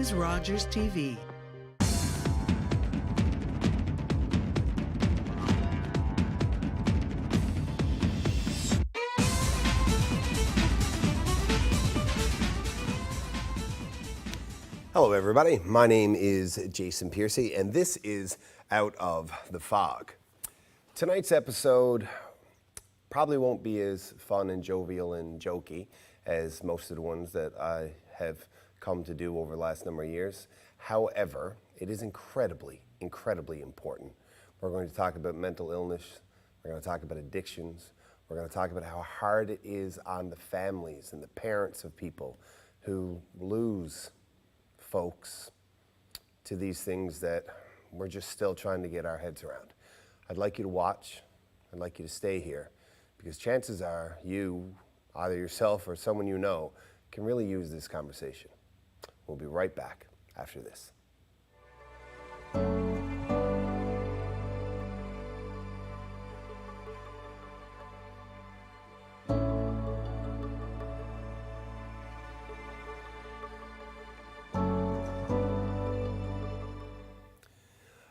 is Rogers TV. Hello everybody, my name is Jason Piercey and this is Out of the Fog. Tonight's episode probably won't be as fun and jovial and jokey as most of the ones that I have come to do over the last number of years. However, it is incredibly, incredibly important. We're going to talk about mental illness, we're going to talk about addictions, we're going to talk about how hard it is on the families and the parents of people who lose folks to these things that we're just still trying to get our heads around. I'd like you to watch, I'd like you to stay here, because chances are you, either yourself or someone you know, can really use this conversation. We'll be right back after this.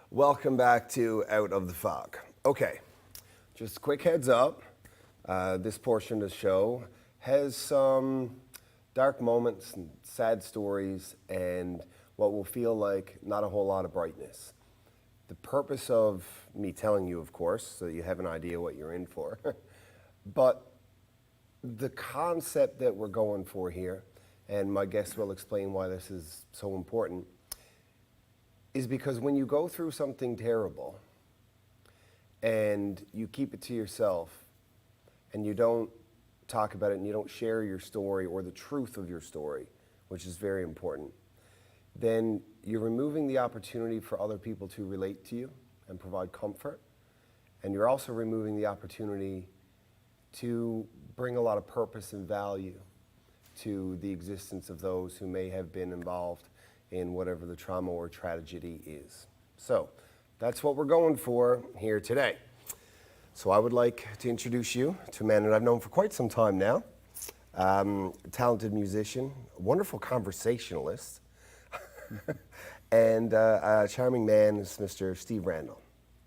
Welcome back to Out of the Fog. Okay, just a quick heads up. This portion of the show has some dark moments and sad stories and what will feel like not a whole lot of brightness. The purpose of me telling you, of course, so you have an idea what you're in for, but the concept that we're going for here, and my guest will explain why this is so important, is because when you go through something terrible and you keep it to yourself and you don't talk about it and you don't share your story or the truth of your story, which is very important, then you're removing the opportunity for other people to relate to you and provide comfort. And you're also removing the opportunity to bring a lot of purpose and value to the existence of those who may have been involved in whatever the trauma or tragedy is. So that's what we're going for here today. So I would like to introduce you to a man that I've known for quite some time now, talented musician, wonderful conversationalist, and a charming man is Mr. Steve Randell.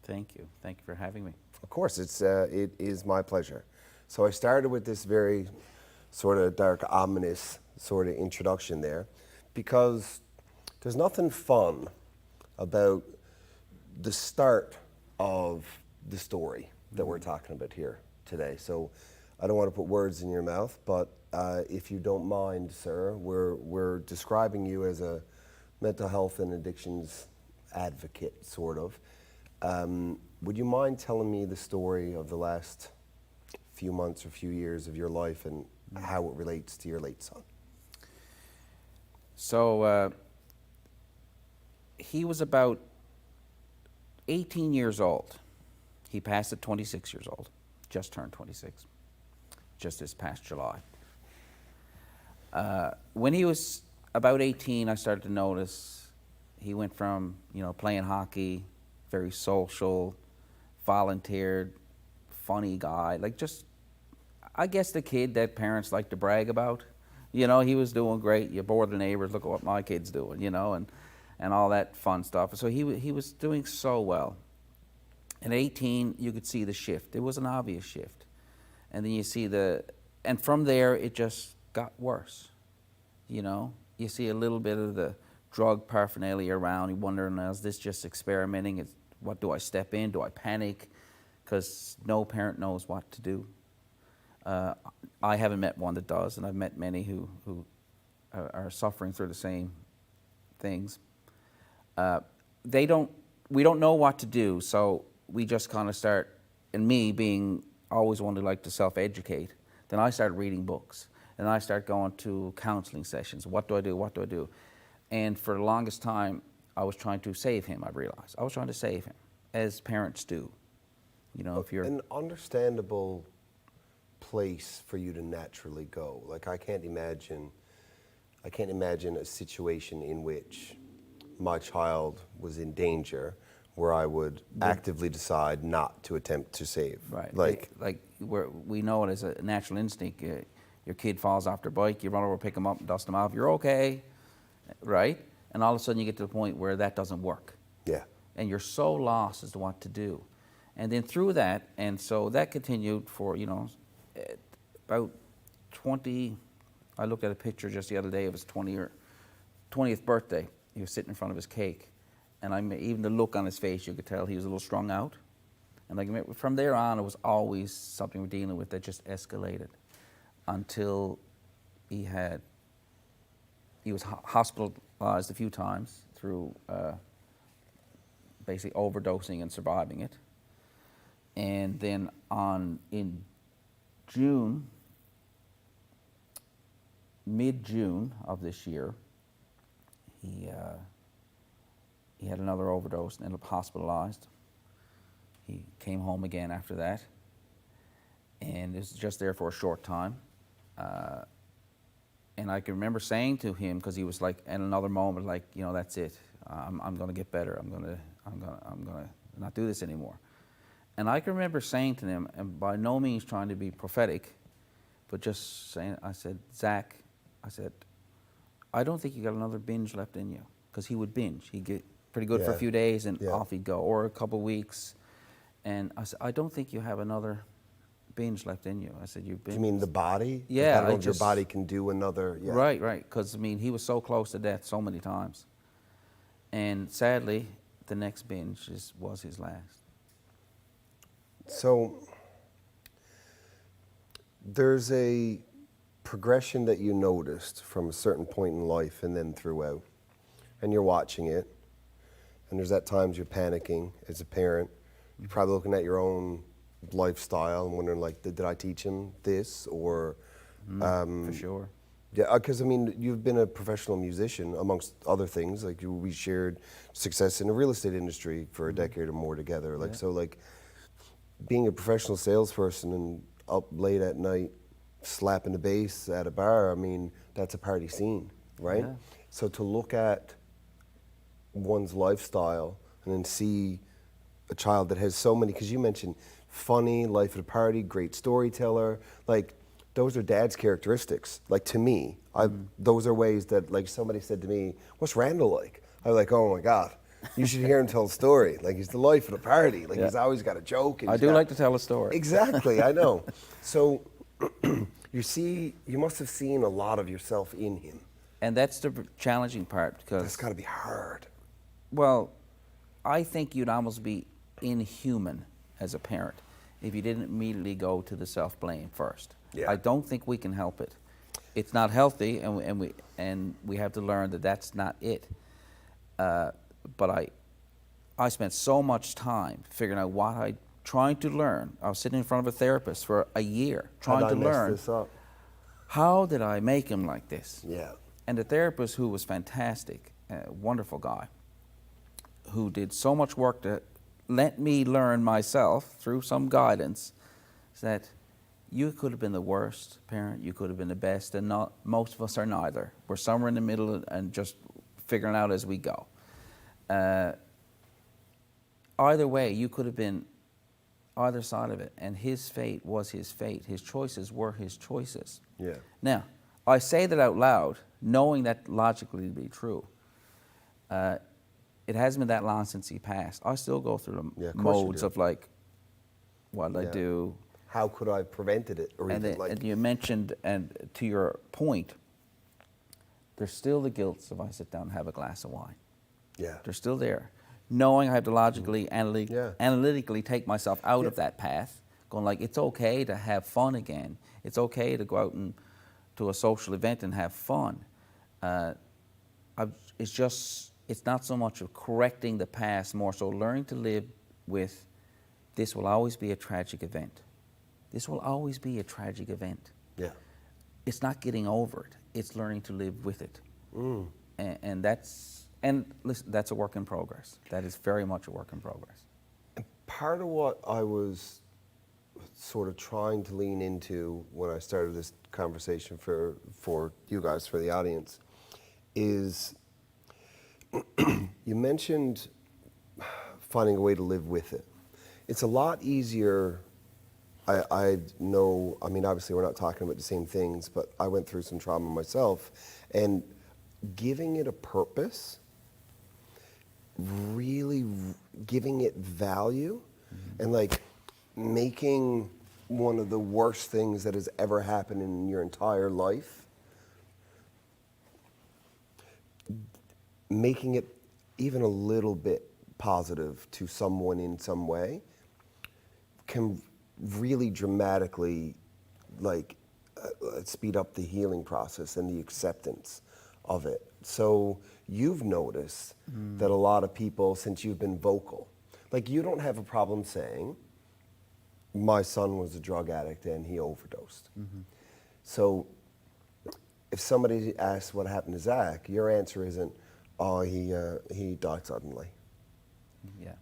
Thank you. Thank you for having me. Of course, it is my pleasure. So I started with this very sort of dark, ominous sort of introduction there, because there's nothing fun about the start of the story that we're talking about here today. So I don't want to put words in your mouth, but if you don't mind, sir, we're describing you as a mental health and addictions advocate, sort of. Would you mind telling me the story of the last few months or few years of your life and how it relates to your late son? So he was about 18 years old. He passed at 26 years old, just turned 26, just this past July. When he was about 18, I started to notice he went from, playing hockey, very social, volunteered, funny guy, I guess the kid that parents like to brag about. He was doing great. You bore the neighbors, look at what my kid's doing, and all that fun stuff. So he was doing so well. At 18, you could see the shift. It was an obvious shift. And then you see and from there, it just got worse. You see a little bit of the drug paraphernalia around. You're wondering, is this just experimenting? What do I step in? Do I panic? Because no parent knows what to do. I haven't met one that does, and I've met many who are suffering through the same things. We don't know what to do, so we just kind of start, and me being always one to like to self-educate, then I start reading books, and I start going to counseling sessions. What do I do? And for the longest time, I was trying to save him, I realized. I was trying to save him, as parents do. If you're... An understandable place for you to naturally go. I can't imagine a situation in which my child was in danger where I would actively decide not to attempt to save. Right. We know it as a natural instinct. Your kid falls off their bike, you run over, pick them up, and dust them off. You're okay, right? And all of a sudden you get to the point where that doesn't work. Yeah. And you're so lost as to what to do. And then through that, and so that continued for, about 20, I looked at a picture just the other day of his 20th birthday. He was sitting in front of his cake. And even the look on his face, you could tell he was a little strung out. And like from there on, it was always something we're dealing with that just escalated until he was hospitalized a few times through basically overdosing and surviving it. And then in June, mid-June of this year, he had another overdose and ended up hospitalized. He came home again after that, and it was just there for a short time. And I can remember saying to him, because he was like, in another moment, like, that's it. I'm going to get better. I'm going to not do this anymore. And I can remember saying to him, and by no means trying to be prophetic, but just saying, I said, Zach, I don't think you got another binge left in you. Because he would binge. He'd get pretty good for a few days and off he'd go, or a couple of weeks. And I said, I don't think you have another binge left in you. I said, you've been. Do you mean the body? Yeah. I don't know if your body can do another. Yeah. Right. Because, he was so close to death so many times. And sadly, the next binge was his last. So there's a progression that you noticed from a certain point in life and then throughout. And you're watching it. And there's at times you're panicking as a parent. You're probably looking at your own lifestyle and wondering, like, did I teach him this? Or for sure. Yeah, because you've been a professional musician amongst other things. Like we shared success in the real estate industry for a decade or more together. Like so, like being a professional salesperson and up late at night slapping the bass at a bar. That's a party scene, right? Yeah. So to look at one's lifestyle and then see a child that has so many, because you mentioned funny, life at a party, great storyteller, like. Those are dad's characteristics. Like to me, those are ways that, like, somebody said to me, "What's Randell like?" I was like, "Oh my God, you should hear him tell a story. Like he's the life of the party. Like he's always got a joke." And I do like to tell a story. Exactly, I know. So you must have seen a lot of yourself in him. And that's the challenging part, because That's got to be hard. Well, I think you'd almost be inhuman as a parent if you didn't immediately go to the self-blame first. Yeah. I don't think we can help it. It's not healthy, and we have to learn that that's not it. But I spent so much time figuring out trying to learn. I was sitting in front of a therapist for a year trying to learn. This up? How did I make him like this? Yeah. And the therapist, who was fantastic, a wonderful guy, who did so much work to let me learn myself through some guidance, that you could have been the worst parent, you could have been the best, and most of us are neither. We're somewhere in the middle and just figuring out as we go. Either way, you could have been either side of it, and his fate was his fate. His choices were his choices. Yeah. Now, I say that out loud, knowing that logically to be true. It hasn't been that long since he passed. I still go through the modes of, like, what did I do? How could I have prevented it? Or And, even like, and you mentioned, and to your point, there's still the guilt if I sit down and have a glass of wine. yeah. They're still there. Knowing I have to logically, analytically take myself out of that path, going like, it's okay to have fun again. It's okay to go out and to a social event and have fun. It's not so much of correcting the past, more so learning to live with, this will always be a tragic event. This will always be a tragic event. Yeah. It's not getting over it. It's learning to live with it. And listen, that's a work in progress. That is very much a work in progress. And part of what I was sort of trying to lean into when I started this conversation for you guys, for the audience, is you mentioned finding a way to live with it. It's a lot easier. I know, obviously we're not talking about the same things, but I went through some trauma myself, and giving it a purpose really giving it value and like making one of the worst things that has ever happened in your entire life, making it even a little bit positive to someone in some way can really dramatically like speed up the healing process and the acceptance of it. So you've noticed that a lot of people, since you've been vocal, like you don't have a problem saying, my son was a drug addict and he overdosed. So if somebody asks what happened to Zach, your answer isn't, oh, he died suddenly. Yeah.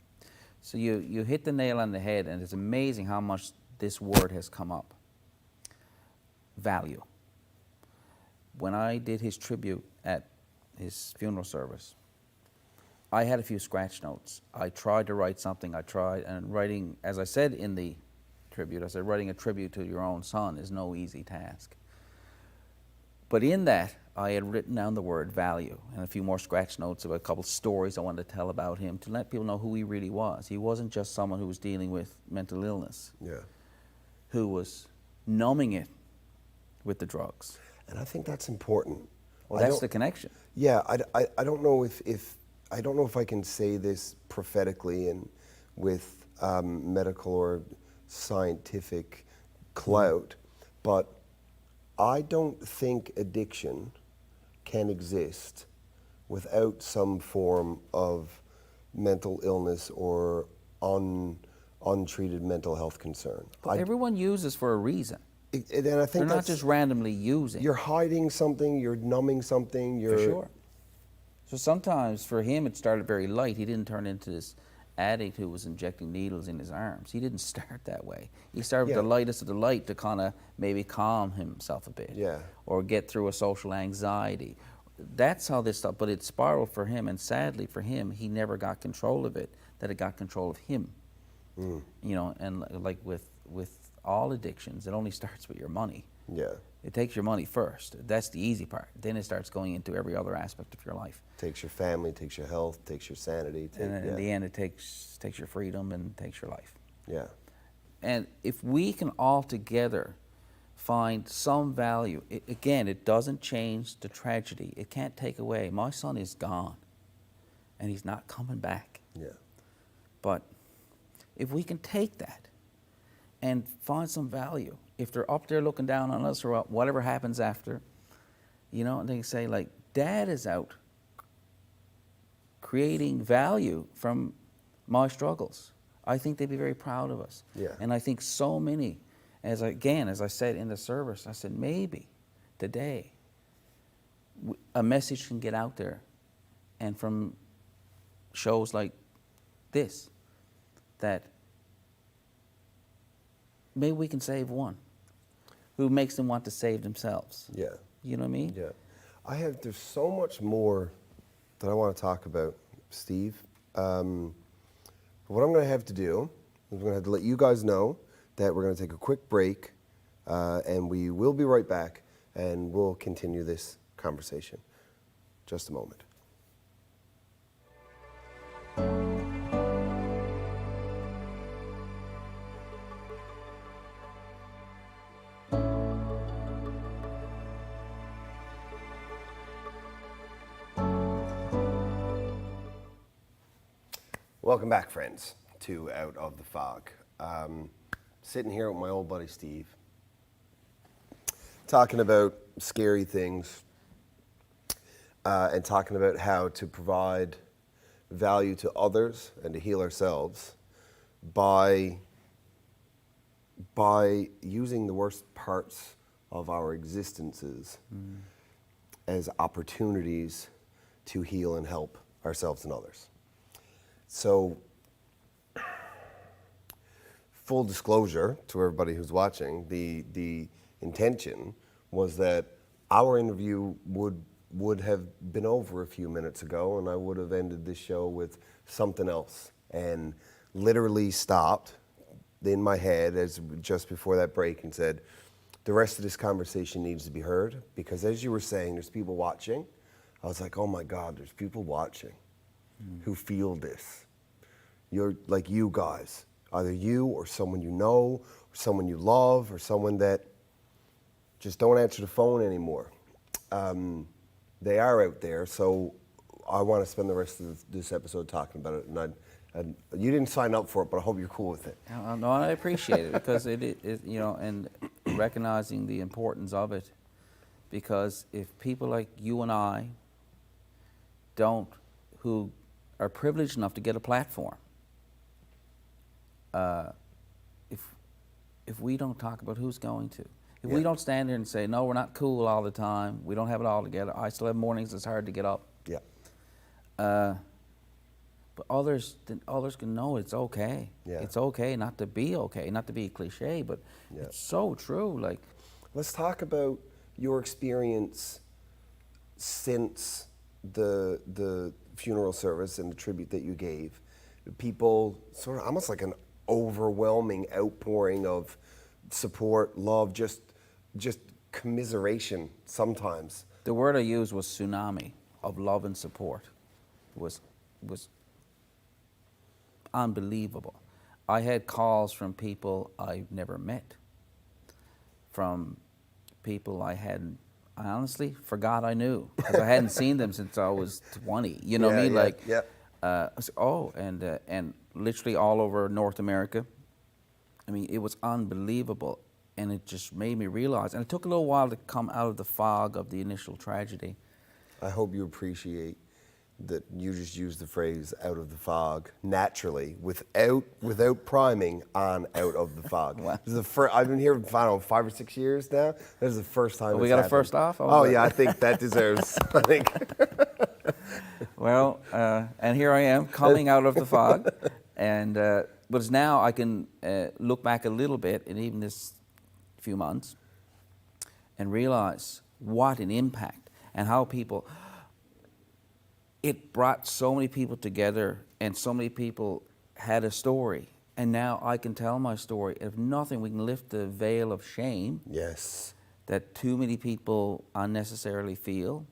So you hit the nail on the head, and it's amazing how much this word has come up. Value. When I did his tribute at his funeral service, I had a few scratch notes. I tried to write something. And writing, as I said in the tribute, I said, writing a tribute to your own son is no easy task. But in that, I had written down the word value and a few more scratch notes of a couple stories I wanted to tell about him to let people know who he really was. He wasn't just someone who was dealing with mental illness, who was numbing it with the drugs. And I think that's important. Well, that's the connection. Yeah, I don't know if I can say this prophetically and with medical or scientific clout, but I don't think addiction can exist without some form of mental illness or untreated mental health concern. But everyone uses for a reason. And I think they're not just randomly using. You're hiding something, you're numbing something, For sure. So sometimes for him it started very light. He didn't turn into this addict who was injecting needles in his arms. He didn't start that way. He started with the lightest of the light to kind of maybe calm himself a bit. Or get through a social anxiety. That's how this stuff, but it spiraled for him, and sadly for him, he never got control of it, that it got control of him. You know, and like with all addictions, it only starts with your money. It takes your money first. That's the easy part. Then it starts going into every other aspect of your life. Takes your family, takes your health, takes your sanity. And in the end, it takes your freedom and takes your life. Yeah. And if we can all together find some value, again, it doesn't change the tragedy. It can't take away. My son is gone, and he's not coming back. But if we can take that and find some value, if they're up there looking down on us or whatever happens after, you know, and they say, like, Dad is out creating value from my struggles, I think they'd be very proud of us. And I think so many, as I said in the service, I said, maybe today a message can get out there, and from shows like this, that maybe we can save one who makes them want to save themselves. You know what I mean? There's so much more that I want to talk about, Steve. But what I'm going to have to do is I'm going to have to let you guys know that we're going to take a quick break, and we will be right back, and we'll continue this conversation. Just a moment. Welcome back, friends, to Out of the Fog. Sitting here with my old buddy Steve, talking about scary things, and talking about how to provide value to others and to heal ourselves by using the worst parts of our existences as opportunities to heal and help ourselves and others. So, full disclosure to everybody who's watching, the intention was that our interview would have been over a few minutes ago, and I would have ended this show with something else, and literally stopped in my head as just before that break and said, the rest of this conversation needs to be heard, because as you were saying, there's people watching. I was like, oh my God, there's people watching. who feel this. You're like you guys, either you or someone you know, or someone you love, or someone that just don't answer the phone anymore. They are out there, so I want to spend the rest of this episode talking about it. And you didn't sign up for it, but I hope you're cool with it. No, I appreciate it because it is, you know, and recognizing the importance of it. Because if people like you and I who are privileged enough to get a platform, if we don't talk about, who's going to? If we don't stand there and say, no, we're not cool all the time, we don't have it all together, I still have mornings it's hard to get up. Yeah. But others can know it's okay. Yeah. It's okay not to be okay, not to be cliche, but it's so true. Like, let's talk about your experience since the funeral service and the tribute that you gave. People sort of almost like an overwhelming outpouring of support, love, just commiseration sometimes. the word I used was tsunami of love and support. Was unbelievable. I had calls from people I've never met, from people I honestly forgot I knew, because I hadn't seen them since I was 20. You know what I mean? Like, I said, oh, and literally all over North America. I mean, it was unbelievable, and it just made me realize. And it took a little while to come out of the fog of the initial tragedy. I hope you appreciate that you just used the phrase "out of the fog" naturally, without priming on "out of the fog." Wow. This is the I've been here, I don't know, 5 or 6 years now. This is the first time. We it's got happened. a first off? Oh yeah, I think that deserves. I think. Well, and here I am coming out of the fog, and but it's now I can look back a little bit, in even this few months, and realize what an impact and how people. It brought so many people together, and so many people had a story. And now I can tell my story. If nothing, we can lift the veil of shame. Yes. That too many people unnecessarily feel,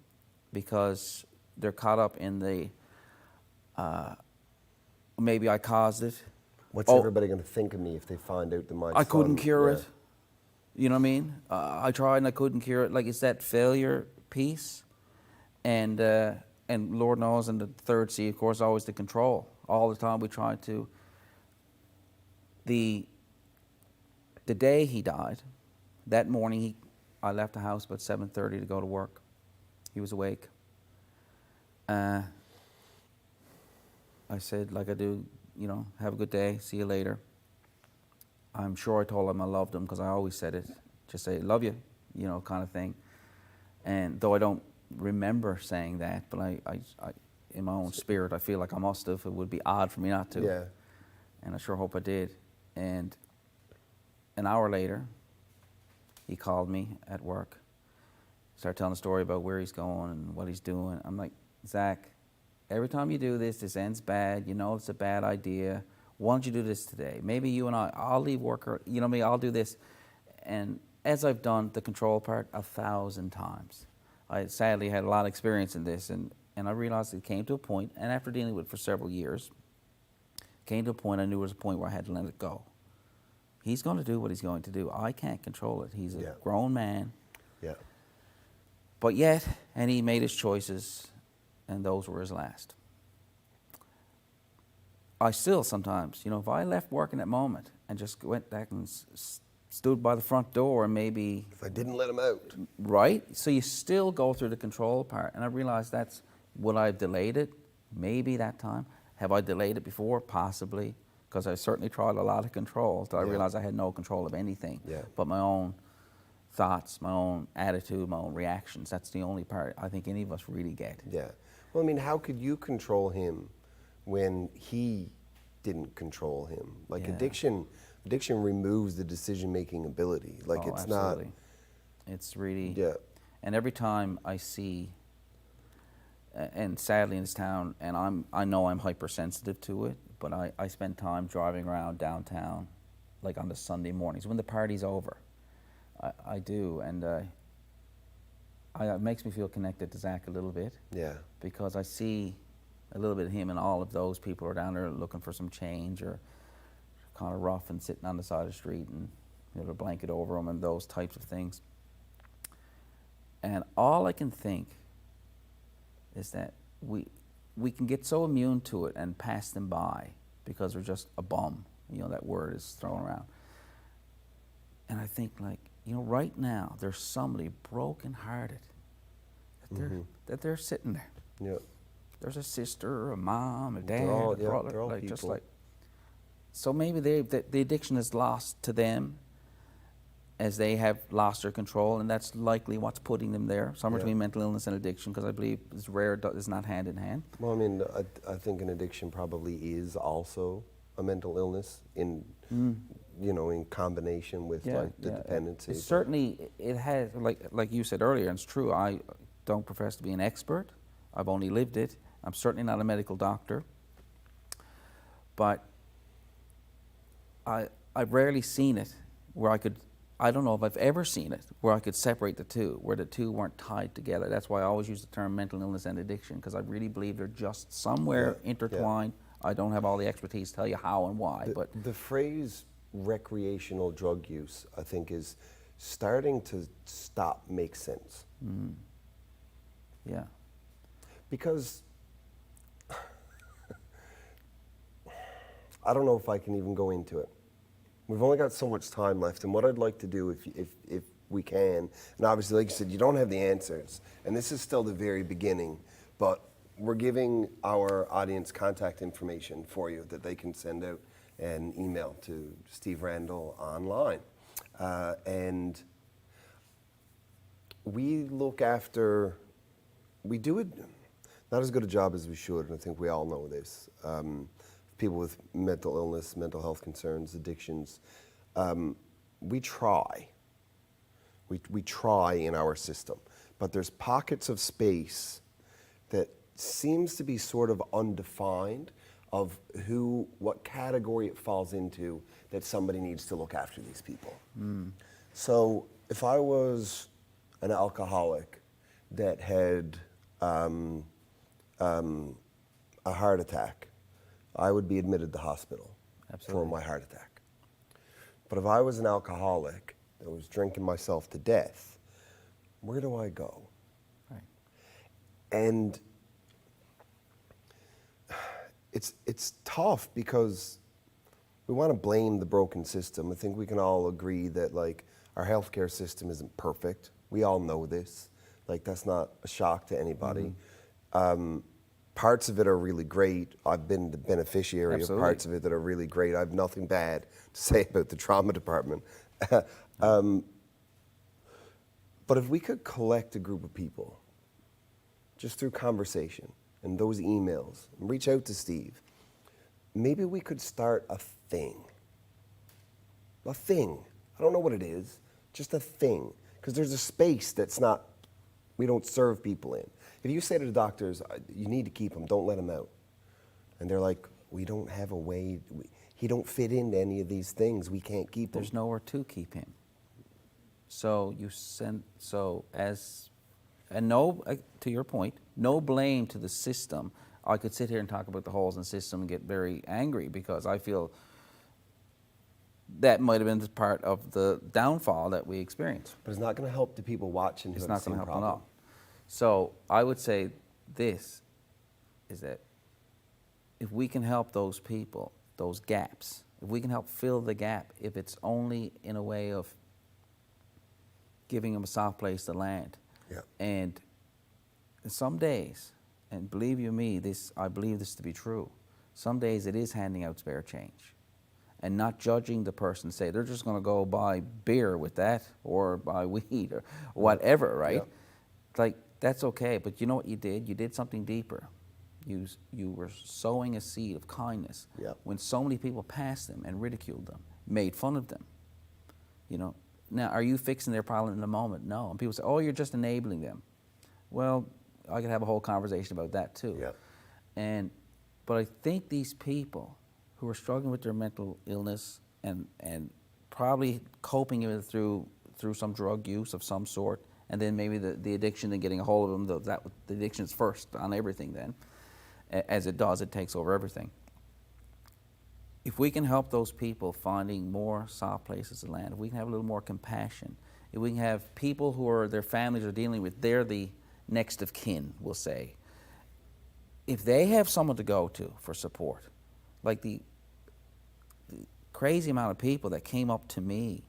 because they're caught up in the, maybe I caused it. What's everybody going to think of me if they find out that my I son, couldn't cure it. You know what I mean? I tried and I couldn't cure it. Like, it's that failure piece. And Lord knows, and the third C, of course, always the control. All the time we try to. The day he died, that morning I left the house about 7:30 to go to work. He was awake. I said, like I do, have a good day, see you later. I'm sure I told him I loved him, because I always said it. Just say, love you, kind of thing. And though I don't remember saying that, but I in my own spirit, I feel like I must have. It would be odd for me not to. Yeah. And I sure hope I did. And an hour later, he called me at work, started telling a story about where he's going and what he's doing. I'm like, Zach, every time you do this ends bad. You know it's a bad idea. Why don't you do this today? Maybe you and I'll leave work, or, I'll do this. And as I've done the control part 1,000 times, I sadly had a lot of experience in this, and I realized it came to a point, and after dealing with it for several years, came to a point I knew there was a point where I had to let it go. He's going to do what he's going to do. I can't control it. He's a grown man. Yeah. But yet, and he made his choices, and those were his last. I still sometimes, if I left work in that moment and just went back and stood by the front door, and maybe... If I didn't let him out. Right? So you still go through the control part. And I realized would I have delayed it? Maybe that time. Have I delayed it before? Possibly. Because I certainly tried a lot of control until I realized I had no control of anything but my own thoughts, my own attitude, my own reactions. That's the only part I think any of us really get. Yeah. Well, I mean, how could you control him when he didn't control him? Like, addiction removes the decision-making ability. Like, it's absolutely. not... It's really... Yeah. And every time I see, and sadly in this town, and I know I'm hypersensitive to it, but I spend time driving around downtown, like on the Sunday mornings, when the party's over. I do, and it makes me feel connected to Zach a little bit. Yeah. Because I see a little bit of him and all of those people are down there looking for some change or kind of rough and sitting on the side of the street and a blanket over them and those types of things. And all I can think is that we can get so immune to it and pass them by because they're just a bum. That word is thrown around. And I think, like, right now there's somebody broken-hearted that they're sitting there. Yeah. There's a sister, or a mom, a dad, They're all- a brother, they're all like, just people. like. So maybe the addiction is lost to them as they have lost their control, and that's likely what's putting them there, somewhere Yeah. between mental illness and addiction, because I believe it's rare, it's not hand in hand. Well, I mean, I think an addiction probably is also a mental illness in combination with like the dependency. Certainly, it has, like you said earlier, and it's true. I don't profess to be an expert. I've only lived it. I'm certainly not a medical doctor, but I've rarely seen it where I don't know if I've ever seen it where I could separate the two, where the two weren't tied together. That's why I always use the term mental illness and addiction, because I really believe they're just somewhere intertwined. I don't have all the expertise to tell you how and why, but the phrase recreational drug use, I think, is starting to make sense. Yeah. Because I don't know if I can even go into it. We've only got so much time left, and what I'd like to do, if we can, and obviously, like you said, you don't have the answers, and this is still the very beginning, but we're giving our audience contact information for you that they can send out an email to Steve Randell online. And we look after, we do it not as good a job as we should, and I think we all know this. People with mental illness, mental health concerns, addictions, we try. We try in our system, but there's pockets of space that seems to be sort of undefined of what category it falls into that somebody needs to look after these people. So if I was an alcoholic that had a heart attack, I would be admitted to hospital for my heart attack. But if I was an alcoholic that was drinking myself to death, where do I go? Right. And it's tough because we want to blame the broken system. I think we can all agree that, like, our healthcare system isn't perfect. We all know this. Like, that's not a shock to anybody. Parts of it are really great. I've been the beneficiary of parts of it that are really great. I have nothing bad to say about the trauma department. But if we could collect a group of people just through conversation and those emails, and reach out to Steve, maybe we could start a thing. A thing. I don't know what it is, just a thing. Because there's a space we don't serve people in. If you say to the doctors, you need to keep him, don't let him out. And they're like, we don't have a way, he don't fit into any of these things, we can't keep him. There's nowhere to keep him. So to your point, no blame to the system. I could sit here and talk about the holes in the system and get very angry because I feel that might have been part of the downfall that we experienced. But it's not going to help the people watching who It's have not the same going to help problem. them at all. So I would say this is that if we can help those people, those gaps, if we can help fill the gap, if it's only in a way of giving them a soft place to land. Yeah. And some days, and believe you me, I believe this to be true, some days it is handing out spare change and not judging the person, say they're just going to go buy beer with that or buy weed or whatever, right? Yeah. Like, that's okay, but you know what you did? You did something deeper. You were sowing a seed of kindness when so many people passed them and ridiculed them, made fun of them. Now, are you fixing their problem in the moment? No. And people say, oh, you're just enabling them. Well, I could have a whole conversation about that too. Yeah. But I think these people who are struggling with their mental illness and probably coping with it through some drug use of some sort, and then maybe the addiction and getting a hold of them, the addiction is first on everything then. as it does, it takes over everything. If we can help those people finding more soft places to land, if we can have a little more compassion, if we can have people who are, their families are dealing with, they're the next of kin, we'll say. If they have someone to go to for support, like the crazy amount of people that came up to me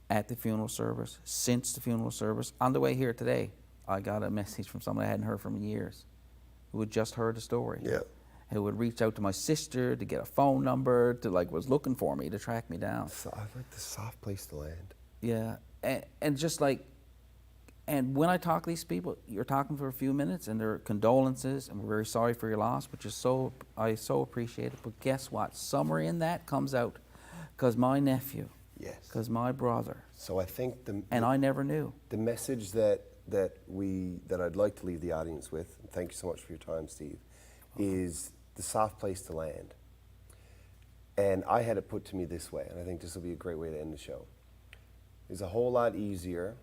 at the funeral service, since the funeral service, on the way here today, I got a message from someone I hadn't heard from in years, who had just heard the story. Yeah. Who would reach out to my sister to get a phone number, to was looking for me, to track me down. So I like the soft place to land. Yeah, and just like, and when I talk to these people, you're talking for a few minutes and their condolences, and we're very sorry for your loss, which is I so appreciate it. But guess what? Somewhere in that comes out, because my nephew, Yes. because my brother, So I think and I never knew. the message that I'd like to leave the audience with, and thank you so much for your time, Steve, is the soft place to land. And I had it put to me this way, and I think this will be a great way to end the show. It's a whole lot easier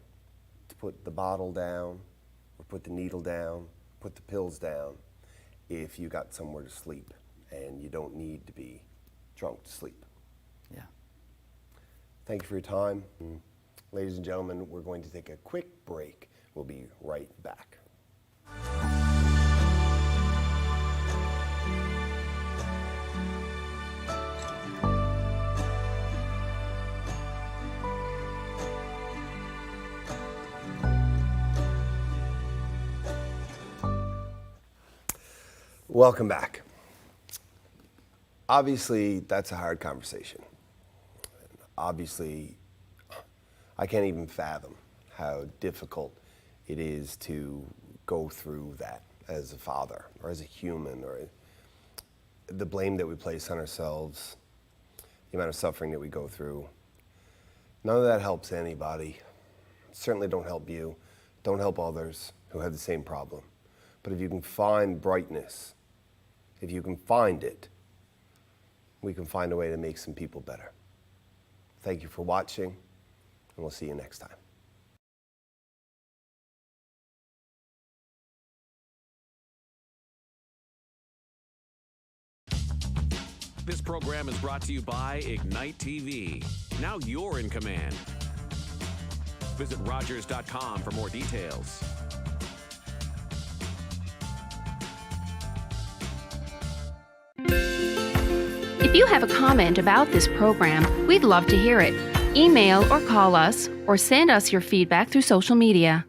to put the bottle down, or put the needle down, put the pills down, if you got somewhere to sleep and you don't need to be drunk to sleep. Yeah. Thank you for your time. Ladies and gentlemen, we're going to take a quick break. We'll be right back. Welcome back. Obviously, that's a hard conversation. Obviously, I can't even fathom how difficult it is to go through that as a father or as a human, or the blame that we place on ourselves, the amount of suffering that we go through. None of that helps anybody. Certainly don't help you. Don't help others who have the same problem. But if you can find brightness, if you can find it, we can find a way to make some people better. Thank you for watching, and we'll see you next time. This program is brought to you by Ignite TV. Now you're in command. Visit Rogers.com for more details. If you have a comment about this program, we'd love to hear it. Email or call us, or send us your feedback through social media.